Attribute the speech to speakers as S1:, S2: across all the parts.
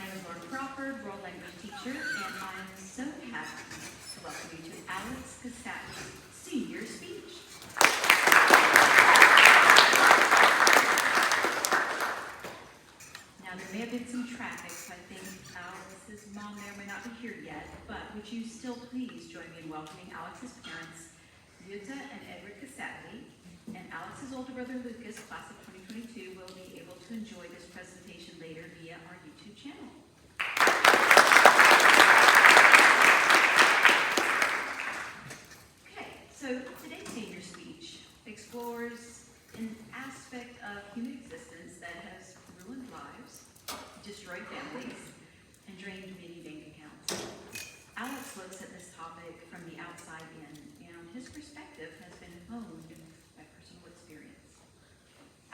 S1: name is Laura Crawford, world language teacher, and I'm so happy to welcome you to Alex Kassatly senior speech. Now, there may have been some traffic, so I think Alex's mom there may not be here yet, but would you still please join me in welcoming Alex's parents, Jutta and Edward Kassatly, and Alex's older brother Lucas, class of 2022, will be able to enjoy this presentation later via our YouTube channel. Okay, so today's senior speech explores an aspect of human existence that has ruined lives, destroyed families, and drained many bank accounts. Alex looks at this topic from the outside in, and his perspective has been honed by personal experience.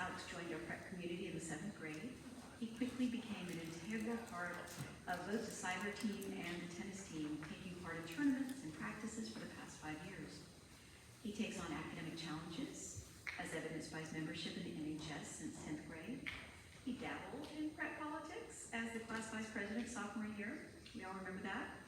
S1: Alex joined our prep community in the 7th grade. He quickly became an integral part of both the cyber team and the tennis team, taking part in tournaments and practices for the past 5 years. He takes on academic challenges, as evidenced by his membership in the NHS since 10th grade. He dabbled in prep politics as the class vice president sophomore year. We all remember that.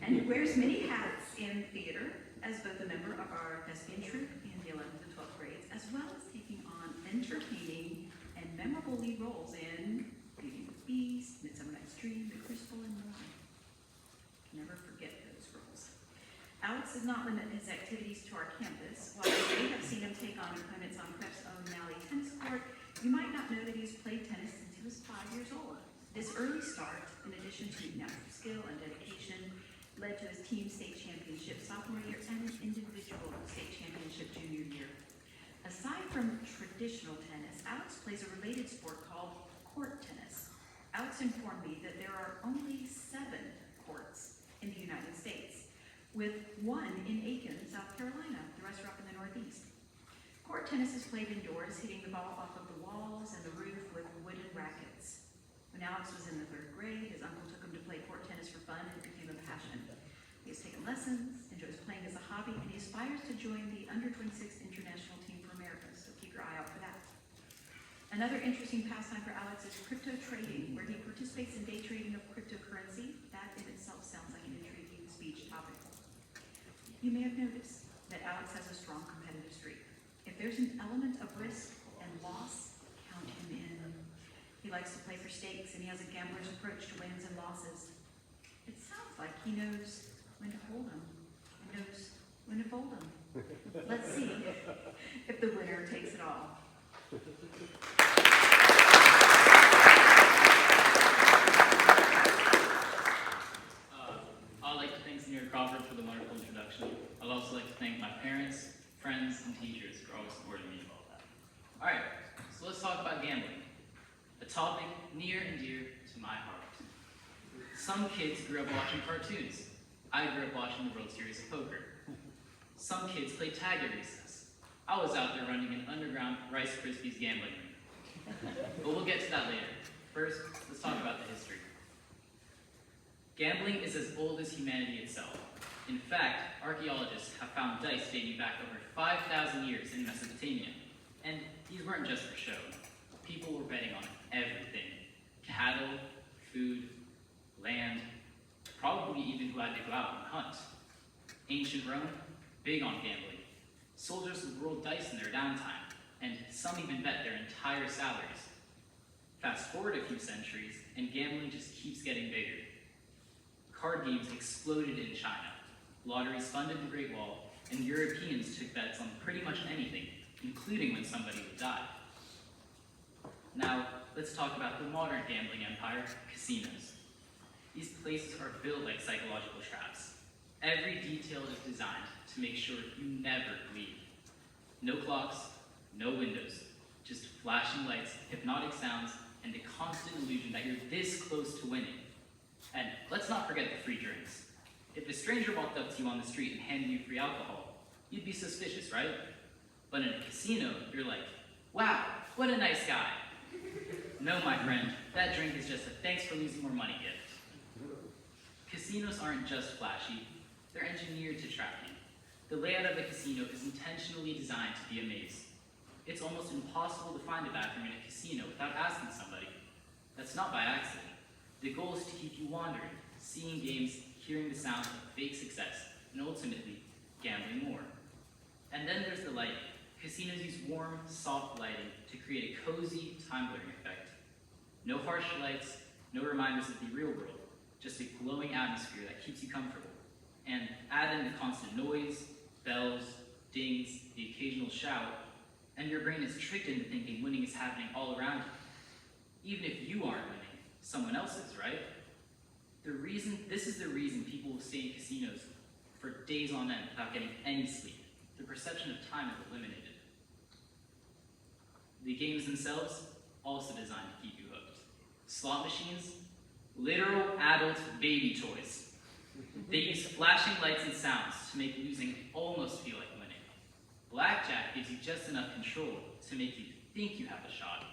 S1: And he wears many hats in theater as both a member of our thespian troupe in the 11th and 12th grades, as well as taking on entertaining and memorable lead roles in Beauty and the Beast, Midsummer Night's Dream, The Crucible, and more. Never forget those roles. Alex does not limit his activities to our campus. While you may have seen him take on opponents on Prep's own Nally tennis court, you might not know that he's played tennis since he was 5 years old. This early start, in addition to natural skill and dedication, led to his team state championship sophomore year and an individual state championship junior year. Aside from traditional tennis, Alex plays a related sport called court tennis. Alex informed me that there are only 7 courts in the United States, with 1 in Aiken, South Carolina. The rest are up in the Northeast. Court tennis is played indoors, hitting the ball off of the walls and the roof with wooden rackets. When Alex was in the 3rd grade, his uncle took him to play court tennis for fun, and it became a passion. He has taken lessons, enjoys playing as a hobby, and he aspires to join the under-26 international team for America, so keep your eye out for that. Another interesting pastime for Alex is crypto trading, where he participates in day trading of cryptocurrency. That in itself sounds like an intriguing speech topic. You may have noticed that Alex has a strong competitive streak. If there's an element of risk and loss, count him in. He likes to play for stakes, and he has a gambler's approach to wins and losses. It sounds like he knows when to hold them and knows when to fold them. Let's see if the winner takes it all.
S2: I'd like to thank Senior Crawford for the wonderful introduction. I'd also like to thank my parents, friends, and teachers for always supporting me in all that. All right, so let's talk about gambling, a topic near and dear to my heart. Some kids grew up watching cartoons. I grew up watching the World Series of Poker. Some kids played tag at recess. I was out there running an underground Rice Krispies gambling ring. But we'll get to that later. First, let's talk about the history. Gambling is as old as humanity itself. In fact, archaeologists have found dice dating back over 5,000 years in Mesopotamia. And these weren't just for show. People were betting on everything. Cattle, food, land, probably even who had to go out and hunt. Ancient Rome, big on gambling. Soldiers would roll dice in their downtime, and some even bet their entire salaries. Fast forward a few centuries, and gambling just keeps getting bigger. Card games exploded in China. Lotteries funded the Great Wall, and Europeans took bets on pretty much anything, including when somebody would die. Now, let's talk about the modern gambling empire, casinos. These places are built like psychological traps. Every detail is designed to make sure you never leave. No clocks, no windows, just flashing lights, hypnotic sounds, and the constant illusion that you're this close to winning. And let's not forget the free drinks. If a stranger walked up to you on the street and handed you free alcohol, you'd be suspicious, right? But in a casino, you're like, wow, what a nice guy. No, my friend, that drink is just a thanks for losing more money gift. Casinos aren't just flashy, they're engineered to trap you. The layout of a casino is intentionally designed to be a maze. It's almost impossible to find a bathroom in a casino without asking somebody. That's not by accident. The goal is to keep you wandering, seeing games, hearing the sounds of fake success, and ultimately, gambling more. And then there's the lighting. Casinos use warm, soft lighting to create a cozy, time-blurring effect. No harsh lights, no reminders of the real world, just a glowing atmosphere that keeps you comfortable. And add in the constant noise, bells, dings, the occasional shout, and your brain is tricked into thinking winning is happening all around you. Even if you aren't winning, someone else is, right? This is the reason people will stay in casinos for days on end without getting any sleep. The perception of time is eliminated. The games themselves, also designed to keep you hooked. Slot machines, literal adult baby toys. They use flashing lights and sounds to make losing almost feel like winning. Blackjack gives you just enough control to make you think you have a shot.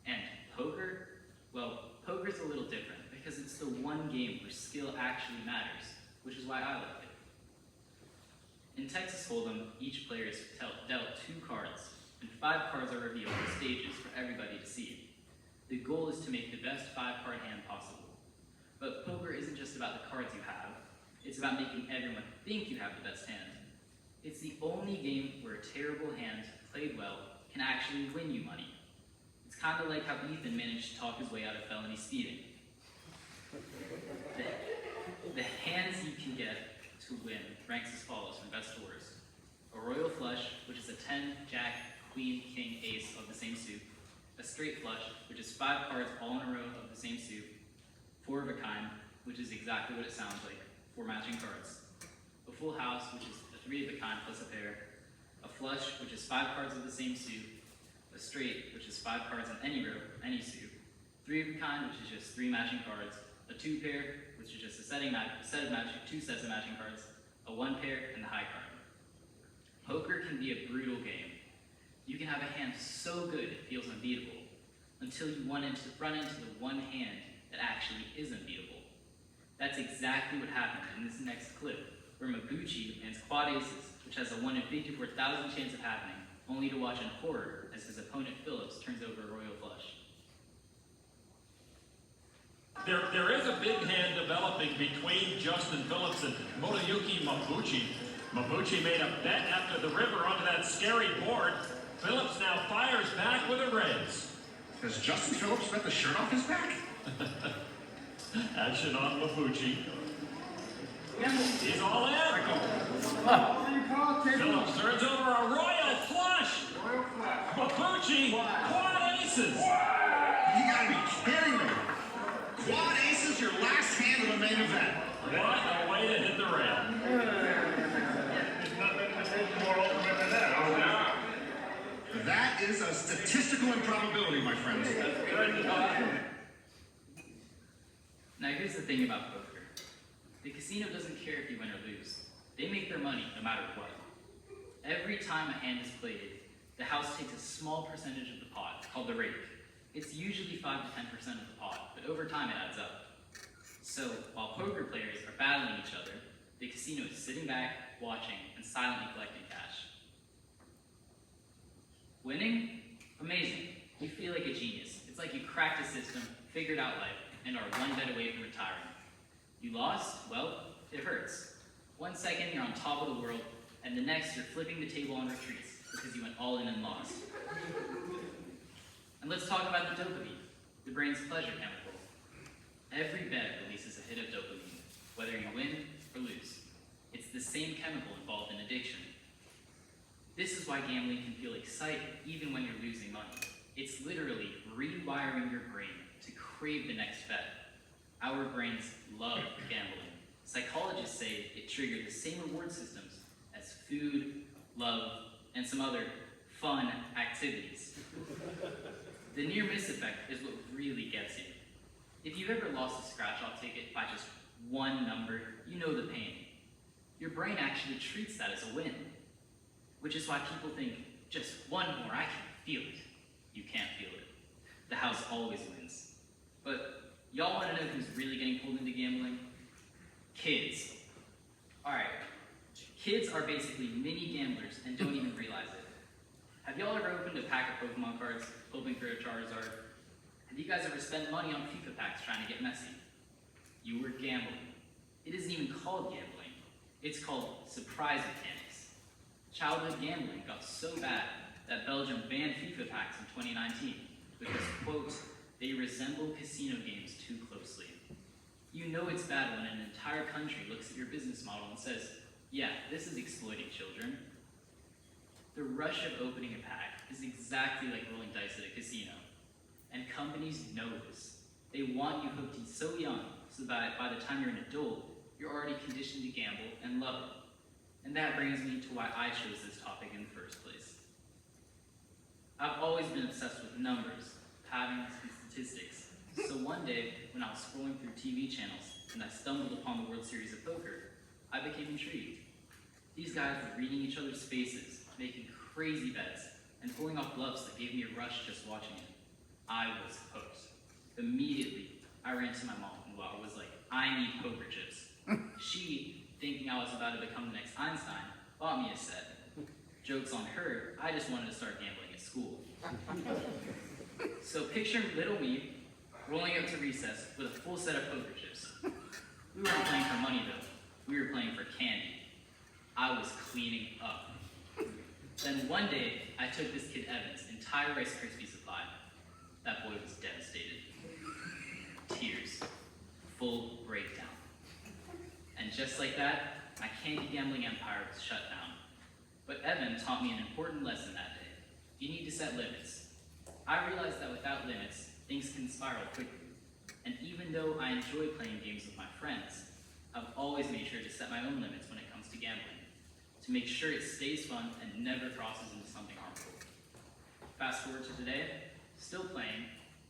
S2: And poker? Well, poker's a little different because it's the one game where skill actually matters, which is why I like it. In Texas Hold'em, each player is dealt 2 cards, and 5 cards are revealed on stages for everybody to see. The goal is to make the best 5-card hand possible. But poker isn't just about the cards you have, it's about making everyone think you have the best hand. It's the only game where a terrible hand, played well, can actually win you money. It's kind of like how Ethan managed to talk his way out of felony speeding. The hands you can get to win ranks as follows from best to worst. A royal flush, which is a 10, jack, queen, king, ace of the same suit. A straight flush, which is 5 cards all in a row of the same suit. 4 of a kind, which is exactly what it sounds like, 4 matching cards. A full house, which is a 3 of a kind plus a pair. A flush, which is 5 cards of the same suit. A straight, which is 5 cards in any row, any suit. 3 of a kind, which is just 3 matching cards. A 2 pair, which is just a set of 2 sets of matching cards. A 1 pair, and the high card. Poker can be a brutal game. You can have a hand so good it feels unbeatable, until you run into the one hand that actually is unbeatable. That's exactly what happened in this next clip, where Mabuchi lands quad aces, which has a 1 in 54,000 chance of happening, only to watch in horror as his opponent Phillips turns over a royal flush.
S3: There is a big hand developing between Justin Phillips and Motoyuki Mabuchi. Mabuchi made a bet after the river onto that scary board. Phillips now fires back with a raise.
S4: Has Justin Phillips bet the shirt off his back?
S3: Action on Mabuchi. He's all in. Phillips turns over a royal flush. Mabuchi, quad aces.
S4: You gotta be kidding me. Quad aces, your last hand of the main event.
S3: What a way to hit the rail.
S4: That is a statistical improbability, my friends.
S2: Now here's the thing about poker. The casino doesn't care if you win or lose. They make their money no matter what. Every time a hand is played, the house takes a small percentage of the pot, called the rake. It's usually 5 to 10% of the pot, but over time it adds up. So, while poker players are battling each other, the casino is sitting back, watching, and silently collecting cash. Winning? Amazing. You feel like a genius. It's like you cracked a system, figured out life, and are one bet away from retiring. You lost? Well, it hurts. 1 second you're on top of the world, and the next you're flipping the table on retreats because you went all in and lost. And let's talk about the dopamine, the brain's pleasure chemical. Every bet releases a hit of dopamine, whether you win or lose. It's the same chemical involved in addiction. This is why gambling can feel exciting even when you're losing money. It's literally rewiring your brain to crave the next bet. Our brains love gambling. Psychologists say it triggered the same reward systems as food, love, and some other fun activities. The near-miss effect is what really gets you. If you've ever lost a scratch-off ticket by just one number, you know the pain. Your brain actually treats that as a win, which is why people think, just one more, I can feel it. You can't feel it. The house always wins. But y'all want to know who's really getting pulled into gambling? Kids. Alright, kids are basically mini gamblers and don't even realize it. Have y'all ever opened a pack of Pokemon cards, hoping for a Charizard? Have you guys ever spent money on FIFA packs trying to get messy? You were gambling. It isn't even called gambling. It's called surprise mechanics. Childhood gambling got so bad that Belgium banned FIFA packs in 2019 because, quote, they resemble casino games too closely. You know it's bad when an entire country looks at your business model and says, yeah, this is exploiting children. The rush of opening a pack is exactly like rolling dice at a casino. And companies know this. They want you hooked so young so that by the time you're an adult, you're already conditioned to gamble and love it. And that brings me to why I chose this topic in the first place. I've always been obsessed with numbers, patterns, and statistics. So one day, when I was scrolling through TV channels and I stumbled upon the World Series of Poker, I became intrigued. These guys were reading each other's faces, making crazy bets, and pulling off bluffs that gave me a rush just watching it. I was hooked. Immediately, I ran to my mom and was like, I need poker chips. She, thinking I was about to become the next Einstein, bought me a set. Joke's on her, I just wanted to start gambling at school. So picture little me rolling up to recess with a full set of poker chips. We weren't playing for money though, we were playing for candy. I was cleaning up. Then one day, I took this kid Evan's entire Rice Krispie supply. That boy was devastated. Tears. Full breakdown. And just like that, my candy gambling empire was shut down. But Evan taught me an important lesson that day. You need to set limits. I realized that without limits, things can spiral quickly. And even though I enjoy playing games with my friends, I've always made sure to set my own limits when it comes to gambling, to make sure it stays fun and never crosses into something harmful. Fast forward to today, still playing,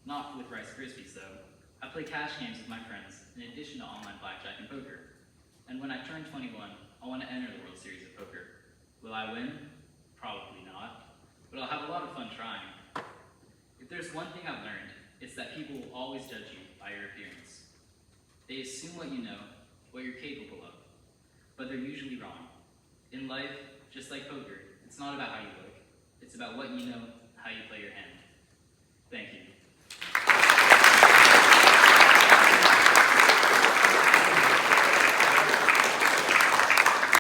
S2: not with Rice Krispies though. I play cash games with my friends, in addition to online blackjack and poker. And when I turn 21, I want to enter the World Series of Poker. Will I win? Probably not, but I'll have a lot of fun trying. If there's one thing I've learned, it's that people will always judge you by your appearance. They assume what you know, what you're capable of, but they're usually wrong. In life, just like poker, it's not about how you look, it's about what you know